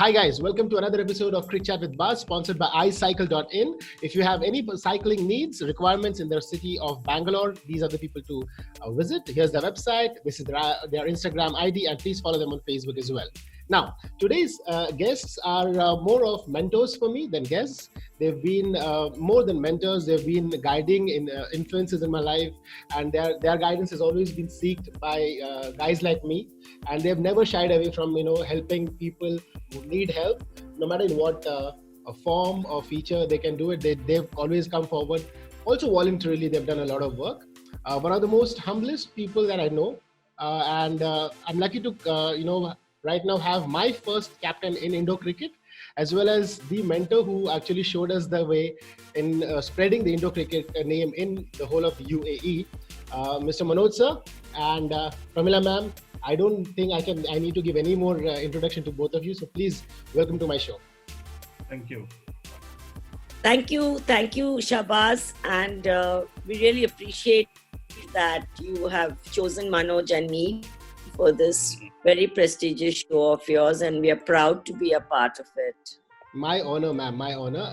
Hi guys, welcome to another episode of CricChat with Baaz, sponsored by icycle.in. If you have any cycling needs, requirements in the city of Bangalore, these are the people to visit. Here's their website, this is their Instagram ID, and please follow them on Facebook as well. Now, today's guests are more of mentors for me than guests. They've been more than mentors. They've been guiding influences in my life, and their guidance has always been sought by guys like me. And they've never shied away from helping people who need help, no matter in what a form or feature they can do it. They've always come forward. Also voluntarily, they've done a lot of work. One of the most humblest people that I know, and I'm lucky to right now have my first captain in Indoor Cricket, as well as the mentor who actually showed us the way in spreading the Indoor Cricket name in the whole of the UAE, Mr. Manoj sir and Prameela ma'am. I don't think I need to give any more introduction to both of you. So please welcome to my show. Thank you. Thank you, Shahbaz, and we really appreciate that you have chosen Manoj and me for this very prestigious show of yours, and we are proud to be a part of it. My honor, ma'am, my honor.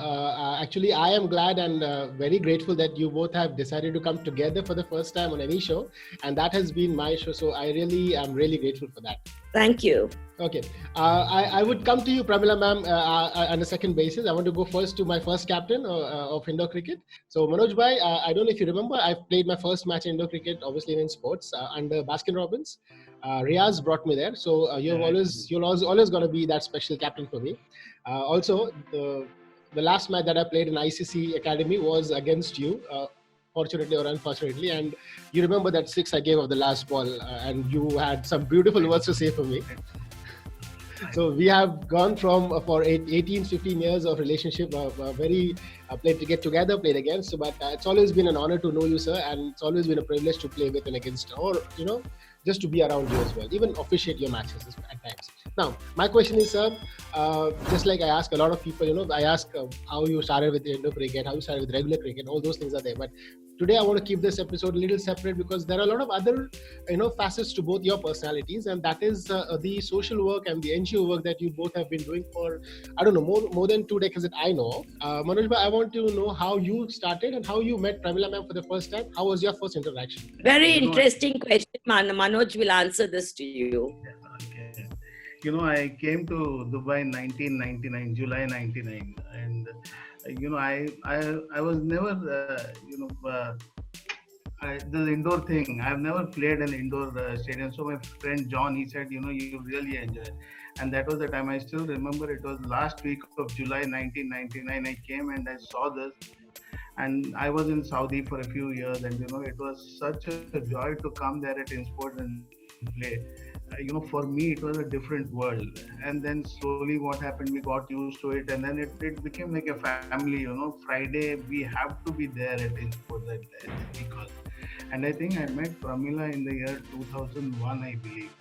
Actually, I am glad and very grateful that you both have decided to come together for the first time on any show, and that has been my show. So I really am really grateful for that. Thank you. Okay, I would come to you, Prameela ma'am, on a second basis. I want to go first to my first captain of Indoor Cricket. So Manoj bhai, I don't know if you remember, I played my first match in Indoor Cricket, obviously in Insportz under Baskin Robbins. Riaz brought me there, so you're always going to be that special captain for me. Also, the last match that I played in ICC Academy was against you, fortunately or unfortunately, and you remember that six I gave of the last ball, and you had some beautiful words to say for me. So we have gone from for 18, 15 years of relationship, played to get together, played against. But it's always been an honor to know you, sir, and it's always been a privilege to play with and against, or just to be around you as well, even officiate your matches at times. Now, my question is, sir, just like I ask a lot of people, I ask how you started with Indoor Cricket, how you started with regular cricket, all those things are there. But today I want to keep this episode a little separate because there are a lot of other, facets to both your personalities, and that is the social work and the NGO work that you both have been doing for, I don't know, more than 2 decades that I know. Manoj, I want to know how you started and how you met Prameela ma'am for the first time. How was your first interaction? Very interesting question, Manoj will answer this to you. Okay. I came to Dubai in 1999, July 99, and I was never, the indoor thing. I've never played an indoor stadium. So my friend John, he said, you really enjoy it. And that was the time. I still remember it was last week of July 1999. I came and I saw this. And I was in Saudi for a few years, and it was such a joy to come there at Insportz and play. For me, it was a different world. And then slowly what happened, we got used to it, and then it became like a family. Friday we have to be there at Insportz because. And I think I met Prameela in the year 2001, I believe.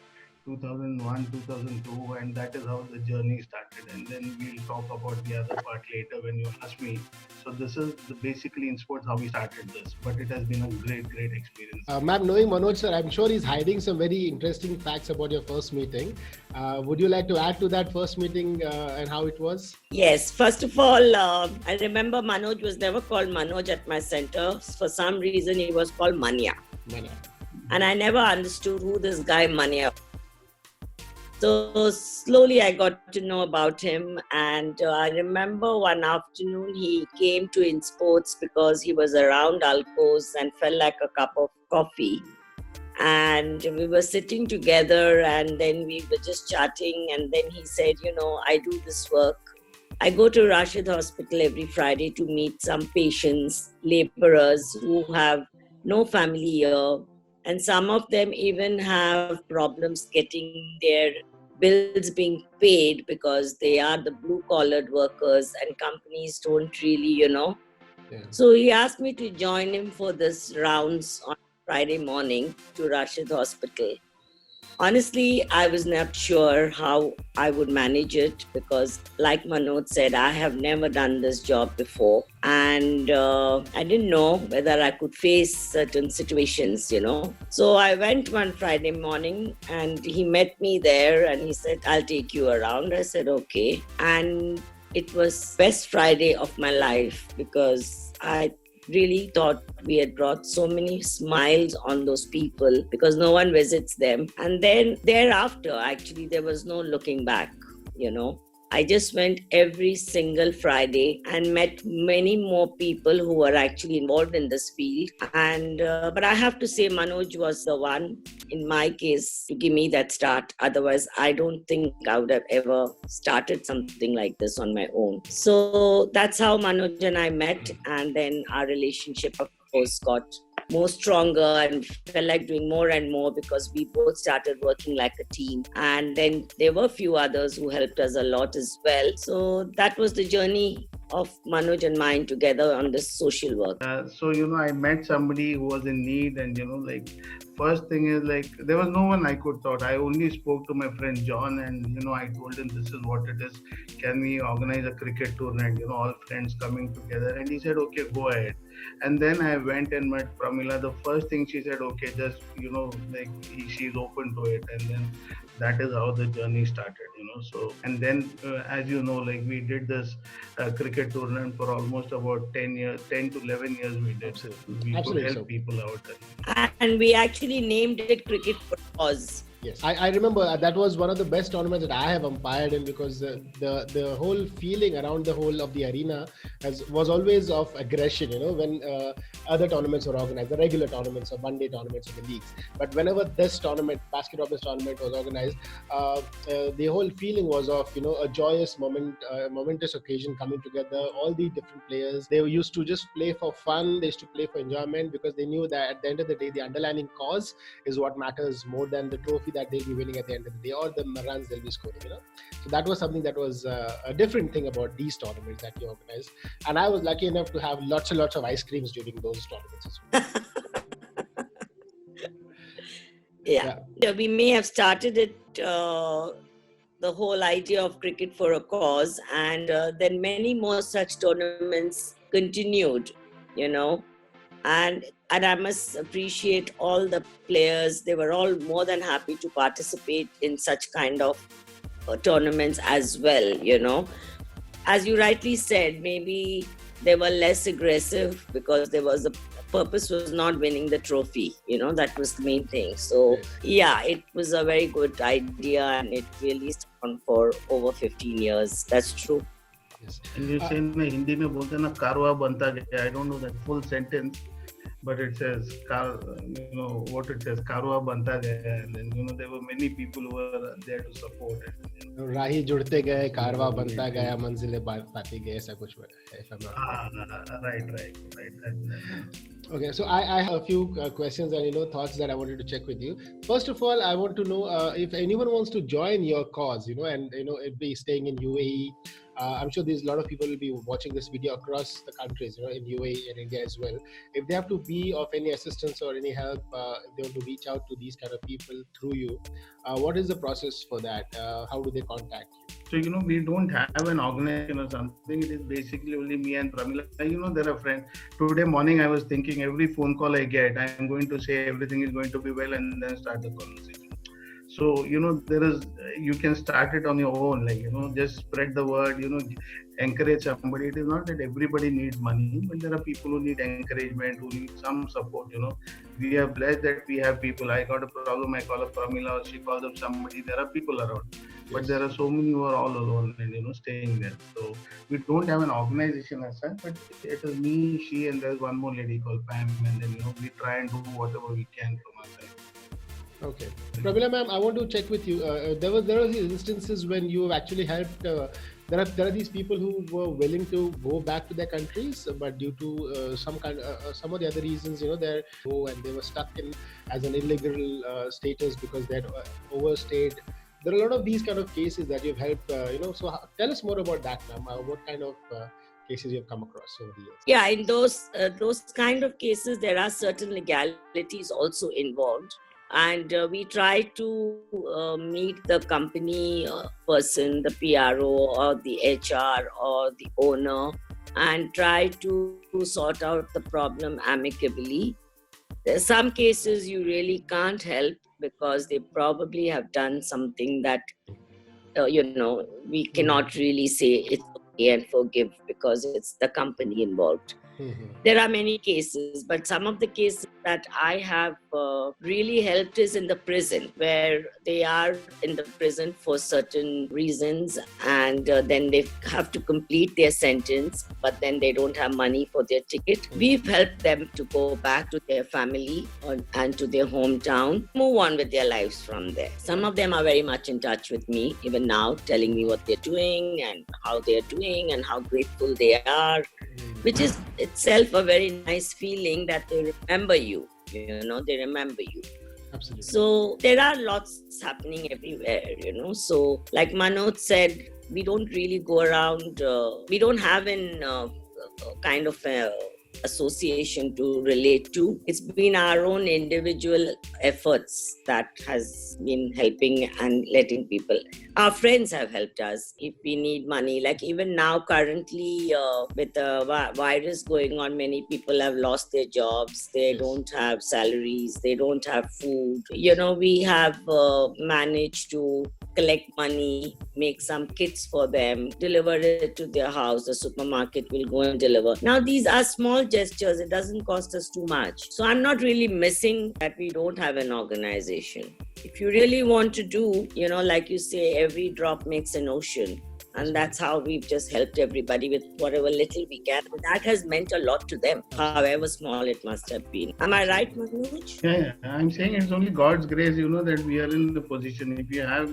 2001, 2002, and that is how the journey started. And then we'll talk about the other part later when you ask me. So this is basically Insportz how we started this, but it has been a great experience. Ma'am, knowing Manoj sir, I'm sure he's hiding some very interesting facts about your first meeting. Would you like to add to that first meeting and how it was? Yes, first of all, I remember Manoj was never called Manoj at my center. For some reason, he was called Mania. And I never understood who this guy Mania was. So slowly I got to know about him, and I remember one afternoon he came to Insportz because he was around Alcos and felt like a cup of coffee. And we were sitting together, and then we were just chatting, and then he said, I do this work. I go to Rashid Hospital every Friday to meet some patients, laborers who have no family here. And some of them even have problems getting their bills being paid because they are the blue-collared workers and companies don't really, Yeah. So he asked me to join him for this rounds on Friday morning to Rashid Hospital. Honestly, I was not sure how I would manage it because, like Manoj said, I have never done this job before. And I didn't know whether I could face certain situations. So I went one Friday morning and he met me there and he said, I'll take you around. I said, okay. And it was best Friday of my life because I really thought we had brought so many smiles on those people because no one visits them. And then thereafter, actually, there was no looking back. I just went every single Friday and met many more people who were actually involved in this field. And but I have to say, Manoj was the one, in my case, to give me that start. Otherwise, I don't think I would have ever started something like this on my own. So that's how Manoj and I met, and then our relationship, of course, got more stronger and felt like doing more and more because we both started working like a team. And then there were a few others who helped us a lot as well. So that was the journey of Manoj and mine together on this social work. So I met somebody who was in need, and first thing is there was no one I could talk. I only spoke to my friend John, and I told him this is what it is. Can we organize a cricket tournament? All friends coming together, and he said, okay, go ahead. And then I went and met Prameela. The first thing she said, okay, just she's open to it, and then that is how the journey started. So, and then as we did this cricket tournament for almost about 10 to 11 years. We did. We could help people out. And we actually named it Cricket for Cause. Yes, I remember that was one of the best tournaments that I have umpired in because the whole feeling around the whole of the arena was always of aggression, when other tournaments were organized, the regular tournaments or one-day tournaments of the leagues. But whenever this tournament, basketball tournament was organized, the whole feeling was of, a joyous moment, momentous occasion coming together, all the different players. They used to just play for fun, they used to play for enjoyment because they knew that at the end of the day, the underlying cause is what matters more than the trophy that they'll be winning at the end of the day or the runs they'll be scoring. So that was something that was a different thing about these tournaments that you organize. And I was lucky enough to have lots and lots of ice creams during those tournaments as well. Yeah, we may have started it, the whole idea of cricket for a cause, and then many more such tournaments continued, and I must appreciate all the players. They were all more than happy to participate in such kind of tournaments as well. As you rightly said, maybe they were less aggressive because the purpose was not winning the trophy. That was the main thing. So yeah, it was a very good idea, and it really stuck on for over 15 years. That's true. Yes. And you say in Hindi mein bolte na karwa banta gaya. I don't know that full sentence, but it says what it says, karwa banta gaya, and then there were many people who were there to support it. राही जुड़ते गए, कारवा बनता गया, मंजिलें पाती गए, ऐसा कुछ है. Right. Okay, so I have a few questions and thoughts that I wanted to check with you. First of all, I want to know if anyone wants to join your cause, and it'd be staying in UAE. I'm sure there's a lot of people will be watching this video across the countries, in UAE and India as well. If they have to be of any assistance or any help, if they want to reach out to these kind of people through you, what is the process for that? How do they contact you? So, we don't have an organization or something. It is basically only me and Prameela. There are friends. Today morning, I was thinking every phone call I get, I'm going to say everything is going to be well and then start the conversation. So, you can start it on your own, just spread the word, encourage somebody. It is not that everybody needs money, but there are people who need encouragement, who need some support, We are blessed that we have people. I got a problem, I call up Prameela, or she calls up somebody. There are people around. But there are so many who are all alone and, staying there. So we don't have an organization as such, but it is me, she, and there's one more lady called Pam. And then, we try and do whatever we can from our side. Okay. Prameela ma'am, I want to check with you. There are these instances when you have actually helped. There are these people who were willing to go back to their countries, but due to some of the other reasons, they were stuck in as an illegal status because they had overstayed. There are a lot of these kind of cases that you've helped. So tell us more about that, ma'am. What kind of cases you've come across over the years? Yeah, in those kind of cases, there are certain legalities also involved. And we try to meet the company person, the PRO or the HR or the owner, and try to sort out the problem amicably. There's some cases you really can't help because they probably have done something that we cannot really say it's okay and forgive because it's the company involved. There are many cases, but some of the cases that I have really helped is in the prison, where they are in the prison for certain reasons, and then they have to complete their sentence, but then they don't have money for their ticket. We've helped them to go back to their family and to their hometown, move on with their lives from there. Some of them are very much in touch with me, even now, telling me what they're doing and how they're doing and how grateful they are, which is itself a very nice feeling that they remember you, they remember you. Absolutely. So there are lots happening everywhere, So like Manoj said, we don't really go around, we don't have an kind of association to relate to. It's been our own individual efforts that has been helping and letting people. Our friends have helped us if we need money. Like even now, currently, with the virus going on, many people have lost their jobs. They don't have salaries. They don't have food. We have managed to collect money, make some kits for them, deliver it to their house. The supermarket will go and deliver. Now, these are small gestures. It doesn't cost us too much. So I'm not really missing that we don't have an organization. If you really want to do, like you say, every drop makes an ocean. And that's how we've just helped everybody with whatever little we can. That has meant a lot to them, however small it must have been. Am I right, Manoj? Yeah. I'm saying it's only God's grace, that we are in the position. If you have,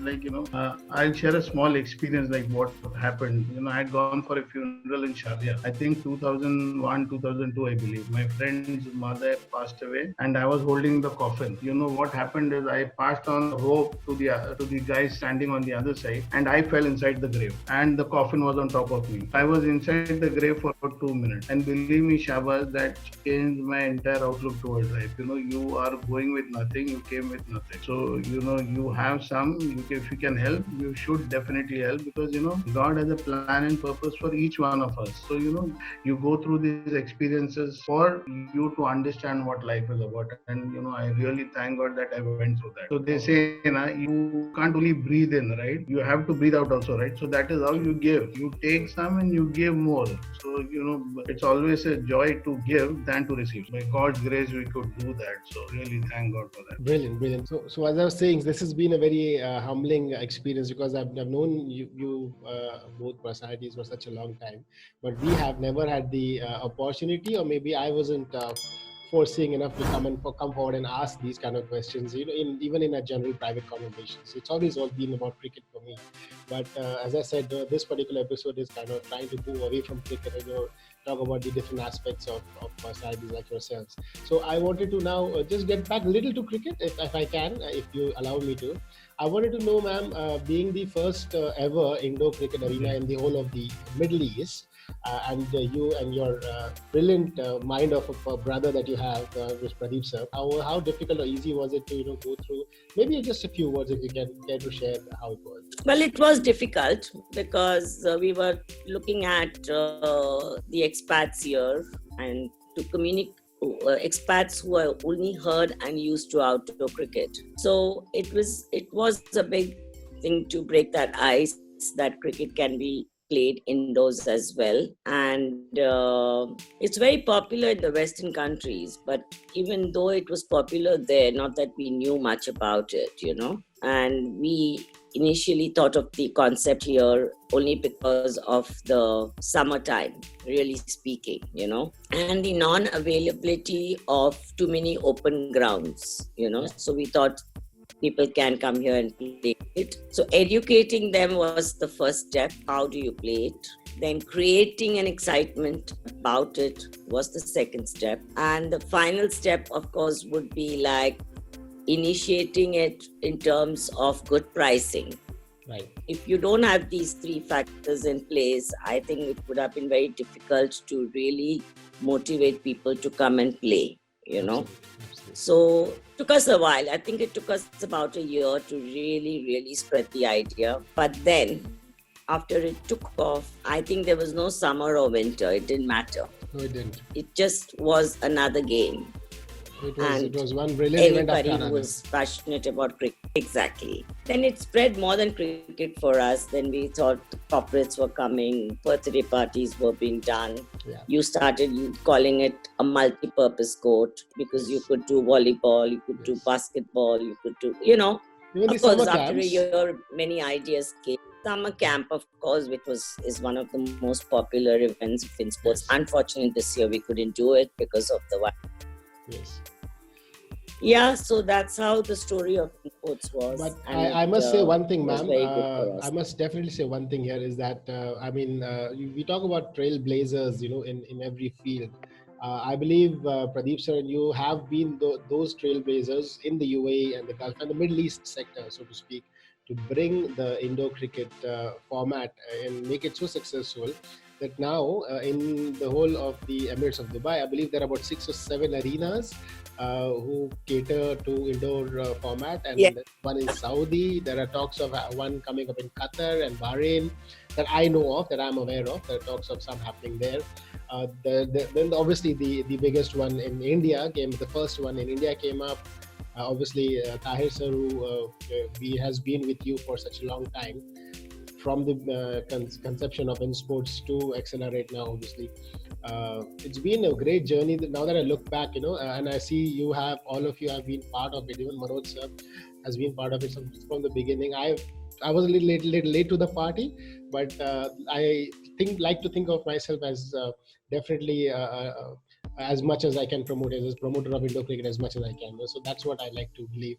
I'll share a small experience like what happened. I had gone for a funeral in Sharjah. I think 2001, 2002, I believe. My friend's mother passed away and I was holding the coffin. What happened is I passed on the rope to the guys standing on the other side and I fell inside the grave. And the coffin was on top of me. I was inside the grave for about 2 minutes. And believe me, Shabaz, that changed my entire outlook towards life. You are going with nothing, you came with nothing. So, you have if you can help, you should definitely help because, God has a plan and purpose for each one of us. So, you go through these experiences for you to understand what life is about. And, I really thank God that I went through that. So, they say, you can't only breathe in, right? You have to breathe out also, right? So, that is how you give. You take some and you give more. So, it's always a joy to give than to receive. By God's grace, we could do that. So, really thank God for that. Brilliant. So as I was saying, this has been a very humbling experience because I've known you both personalities for such a long time, but we have never had the opportunity, or maybe I wasn't foreseeing enough to come forward and ask these kind of questions, even in a general private conversation. So it's always all been about cricket for me. But as I said, this particular episode is kind of trying to move away from cricket and talk about the different aspects of personalities like yourselves. So I wanted to now just get back a little to cricket, if I can, if you allow me to. I wanted to know, ma'am, being the first ever indoor cricket arena in the whole of the Middle East, and you and your brilliant mind of a brother that you have, with Pradeep sir, how difficult or easy was it to go through? Maybe just a few words if you can care to share how it was. Well, it was difficult because we were looking at the expats here and to communicate. Expats who are only heard and used to outdoor cricket. So it was a big thing to break that ice that cricket can be played indoors as well. And it's very popular in the Western countries, but even though it was popular there, not that we knew much about it, and we initially thought of the concept here only because of the summertime, really speaking, and the non-availability of too many open grounds, So we thought people can come here and play it. So educating them was the first step. How do you play it? Then creating an excitement about it was the second step. And the final step, of course, would be like initiating it in terms of good pricing. Right. If you don't have these three factors in place, I think it would have been very difficult to really motivate people to come and play, Absolutely. So took us a while. I think it took us about a year to really spread the idea. But then after it took off, I think there was no summer or winter. It didn't matter. No, it didn't. It just was another game. It was one brilliant event after anybody another. who was passionate about cricket. Exactly. Then it spread more than cricket for us. Then we thought corporates were coming, birthday parties were being done. Yeah. You started calling it a multi-purpose court because you could do volleyball, you could do basketball, you could do, Even of the course, summer after a camps. year, many ideas came. Summer camp, of course, which is one of the most popular events of Insportz. Unfortunately, this year we couldn't do it because of the virus. Yes. Yeah, so that's how the story of Insportz was. But I must say one thing, ma'am. very good for us. I must definitely say one thing here is that, we talk about trailblazers, in every field. I believe, Pradeep sir, and you have been those trailblazers in the UAE and the Gulf and the Middle East sector, so to speak, to bring the indoor cricket format and make it so successful that now in the whole of the Emirates of Dubai, I believe there are about 6 or 7 arenas who cater to indoor format, and one in Saudi. There are talks of one coming up in Qatar and Bahrain that I know of, that I'm aware of. There are talks of some happening there. Then obviously the biggest one in India the first one in India came up. Obviously, Tahir sir, who he has been with you for such a long time, from the conception of Insportz to Accelerate now, obviously. It's been a great journey. Now that I look back, and I see all of you have been part of it. Even Manoj sir has been part of it from the beginning. I was a little late to the party, but I like to think of myself as definitely as much as I can promote, as a promoter of indoor cricket as much as I can. So that's what I like to believe.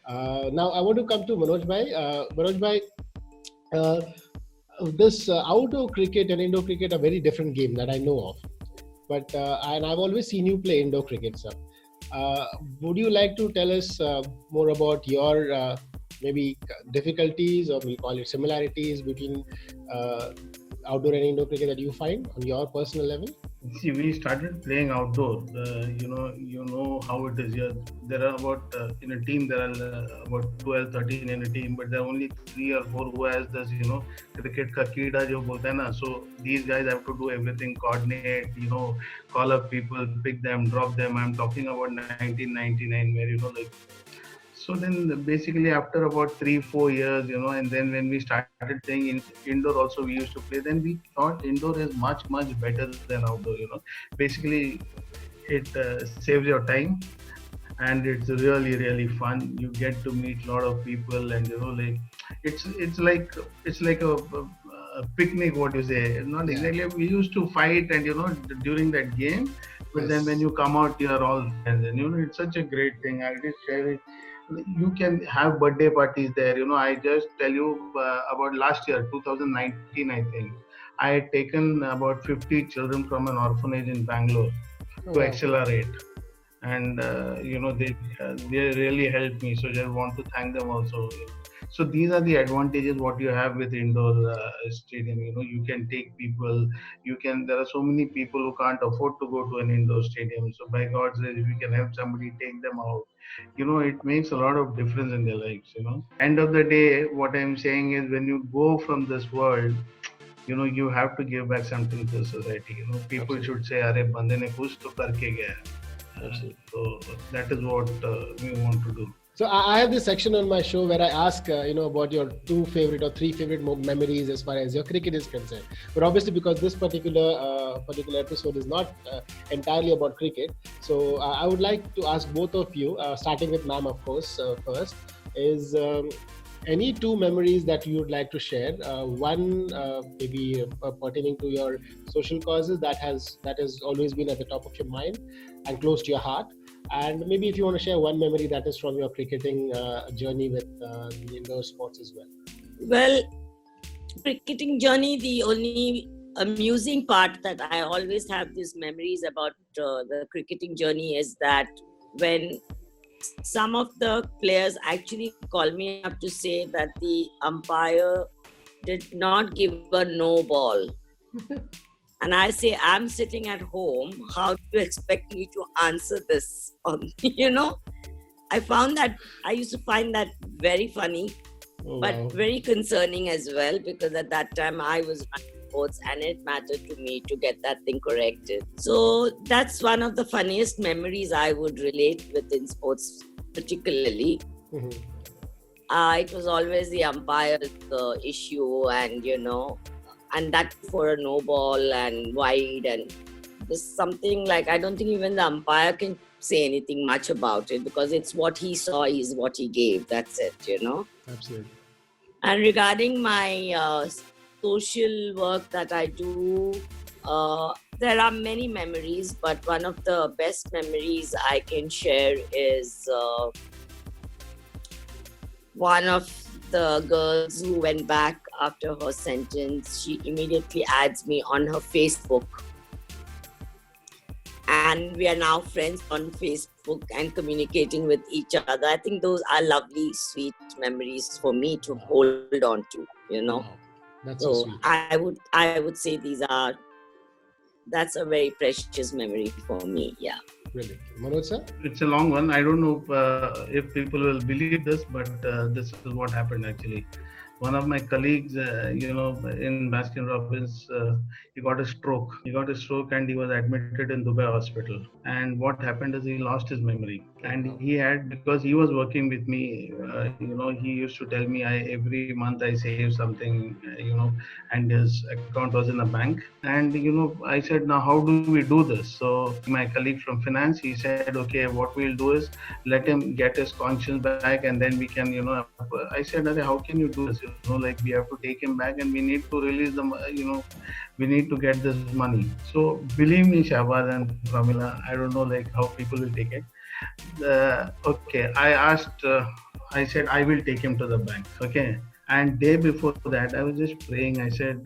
Now I want to come to Manoj bhai. Manoj bhai, this outdoor cricket and indoor cricket are very different game that I know of. But and I've always seen you play indoor cricket, sir. Would you like to tell us more about your maybe difficulties, or we call it similarities, between outdoor and indoor cricket that you find on your personal level? See, we started playing outdoor. You know how it is here. There are about in a team there are about 12, 13 in a team, but there are only 3 or 4 who has this cricket ka keeda jo bolta hai na. So these guys have to do everything, coordinate, call up people, pick them, drop them. I'm talking about 1999, where So then basically after about 3-4 years, and then when we started playing indoor also we used to play, then we thought indoor is much better than outdoor. Basically it saves your time and it's really fun. You get to meet a lot of people, and it's like a picnic, what you say. Not exactly. We used to fight and during that game, but then when you come out you are all friends, and it's such a great thing. I just share it. You can have birthday parties there. I just tell you about last year, 2019, I think. I had taken about 50 children from an orphanage in Bangalore to Accelerate. And, they really helped me. So I just want to thank them also. So these are the advantages what you have with indoor stadium. You can take people. There are so many people who can't afford to go to an indoor stadium. So by God's grace, if you can help somebody, take them out. It makes a lot of difference in their lives. End of the day, what I'm saying is, when you go from this world, you have to give back something to society. People should say, "Arey, bande ne kuch to karke gaya." So that is what we want to do. So I have this section on my show where I ask, about your 2 favorite or 3 favorite memories as far as your cricket is concerned. But obviously, because this particular episode is not entirely about cricket, so I would like to ask both of you, starting with ma'am, of course, first, is any 2 memories that you would like to share? One maybe pertaining to your social causes that has always been at the top of your mind and close to your heart. And maybe if you want to share one memory that is from your cricketing journey with the indoor sports as well. Well, cricketing journey, the only amusing part that I always have these memories about the cricketing journey is that when some of the players actually call me up to say that the umpire did not give a no ball. And I say, I'm sitting at home. How do you expect me to answer this? I used to find that very funny, but very concerning as well, because at that time I was running sports and it mattered to me to get that thing corrected. So that's one of the funniest memories I would relate with in sports, particularly. It was always the umpire's issue, and that for a no ball and wide, and there's something like, I don't think even the umpire can say anything much about it, because it's what he saw is what he gave. That's it, Absolutely. And regarding my social work that I do, there are many memories, but one of the best memories I can share is one of the girls who went back after her sentence. She immediately adds me on her Facebook. And we are now friends on Facebook and communicating with each other. I think those are lovely, sweet memories for me to hold on to, Wow. That's so sweet. I would say that's a very precious memory for me. Yeah. Really. Manoj sir? It's a long one. I don't know if people will believe this, but this is what happened actually. One of my colleagues, in Baskin Robbins, he got a stroke. And he was admitted in Dubai hospital. And what happened is he lost his memory. And he had, because he was working with me, he used to tell me every month I save something, and his account was in a bank. And, I said, now how do we do this? So my colleague from finance, he said, okay, what we'll do is let him get his conscience back, and then we can, I said, how can you do this? Like we have to take him back and we need to release them, we need to get this money. So believe me, Shahbaz and Prameela, I don't know like how people will take it. Okay, I said I will take him to the bank. Okay. And day before that, I was just praying. I said,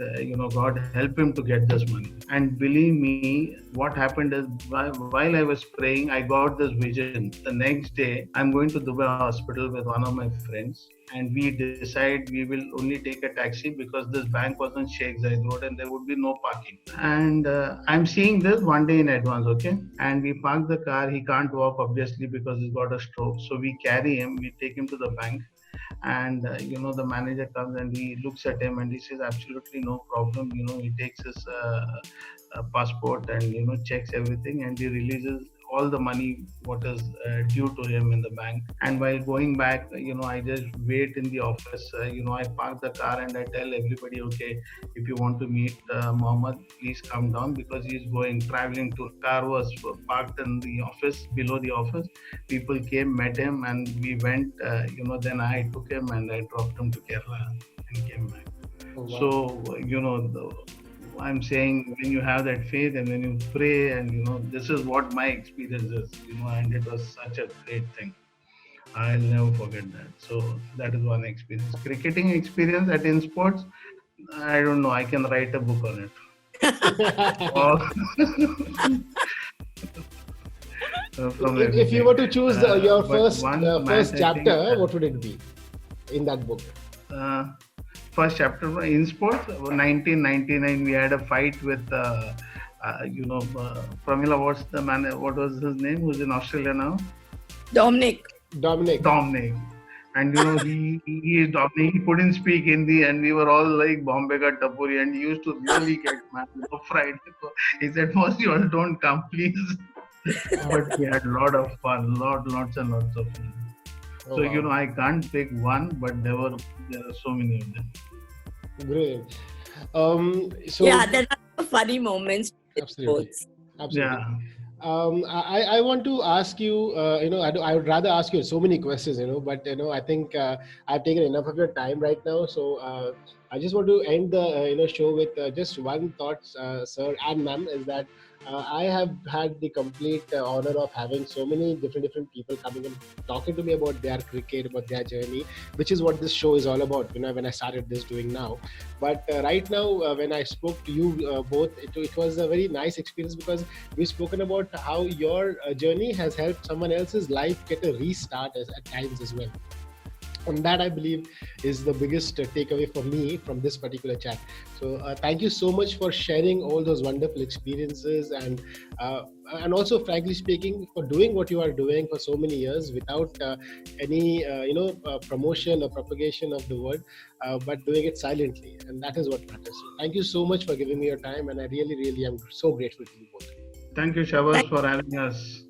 God, help him to get this money. And believe me, what happened is while I was praying, I got this vision. The next day, I'm going to Dubai hospital with one of my friends. And we decide we will only take a taxi because this bank was on Sheikh Zayed Road and there would be no parking. And I'm seeing this one day in advance, okay? And we park the car. He can't walk, obviously, because he's got a stroke. So we carry him, we take him to the bank. And the manager comes and he looks at him and he says absolutely no problem. He takes his passport and checks everything, and he releases all the money what is due to him in the bank. And while going back, I just wait in the office. I park the car and I tell everybody, okay, if you want to meet Mohammed, please come down, because he's traveling to, car was parked in the office, below the office. People came, met him, and we went, then I took him and I dropped him to Kerala and came back. Oh, wow. So, I'm saying, when you have that faith and when you pray, and this is what my experience is, and it was such a great thing. I'll never forget that. So that is one experience. Cricketing experience at Insportz, I don't know. I can write a book on it. If you were to choose your first chapter, what would it be in that book? First chapter, Insportz, 1999, we had a fight with, Prameela, what was his name, who's in Australia now? Dominic. And he is Dominic, he couldn't speak Hindi, and we were all like Bombay Ka Tapuri, and he used to really get mad on Friday. He said, most you all don't come, please. But we had a lot of fun, lots and lots of fun. Oh, so, wow. I can't pick one, but there are so many of them. Great. There are funny moments. Absolutely. Yeah. I want to ask you, I would rather ask you so many questions, but, I think I've taken enough of your time right now. So I just want to end the, show with just one thought, sir and ma'am, is that I have had the complete honor of having so many different people coming and talking to me about their cricket, about their journey, which is what this show is all about, when I started this doing now. But right now, when I spoke to you both, it was a very nice experience, because we've spoken about how your journey has helped someone else's life get a restart at times as well. And that, I believe, is the biggest takeaway for me from this particular chat. So thank you so much for sharing all those wonderful experiences, and also, frankly speaking, for doing what you are doing for so many years without any promotion or propagation of the word, but doing it silently, and that is what matters. So thank you so much for giving me your time, and I really am so grateful to you both. Thank you, Shabaz, for having us.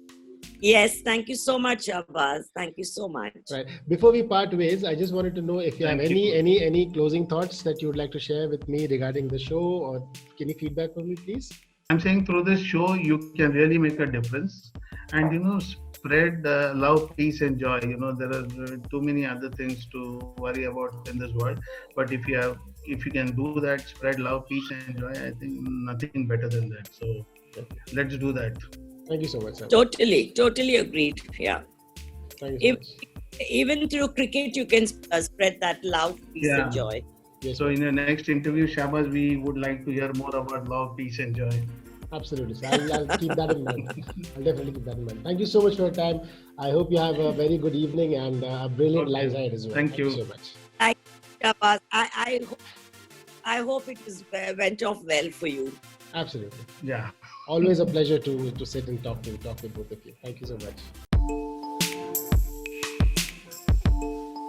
Yes, thank you so much, Baaz. Thank you so much. Right. Before we part ways, I just wanted to know if you have any closing thoughts that you would like to share with me regarding the show, or any feedback for me, please. I'm saying through this show, you can really make a difference, and spread love, peace, and joy. There are too many other things to worry about in this world, but if you can do that, spread love, peace, and joy, I think nothing better than that. So let's do that. Thank you so much, sir. Totally agreed. Yeah. Thank you so much. Even through cricket, you can spread that love, peace, and joy. Yes, so in the next interview, Shabaz, we would like to hear more about love, peace, and joy. Absolutely. So I'll keep that in mind. I'll definitely keep that in mind. Thank you so much for your time. I hope you have a very good evening and a brilliant life ahead as well. Thank you so much. Thank you, Baaz. I hope it went off well for you. Absolutely. Yeah. Always a pleasure to sit and talk with both of you. Thank you so much.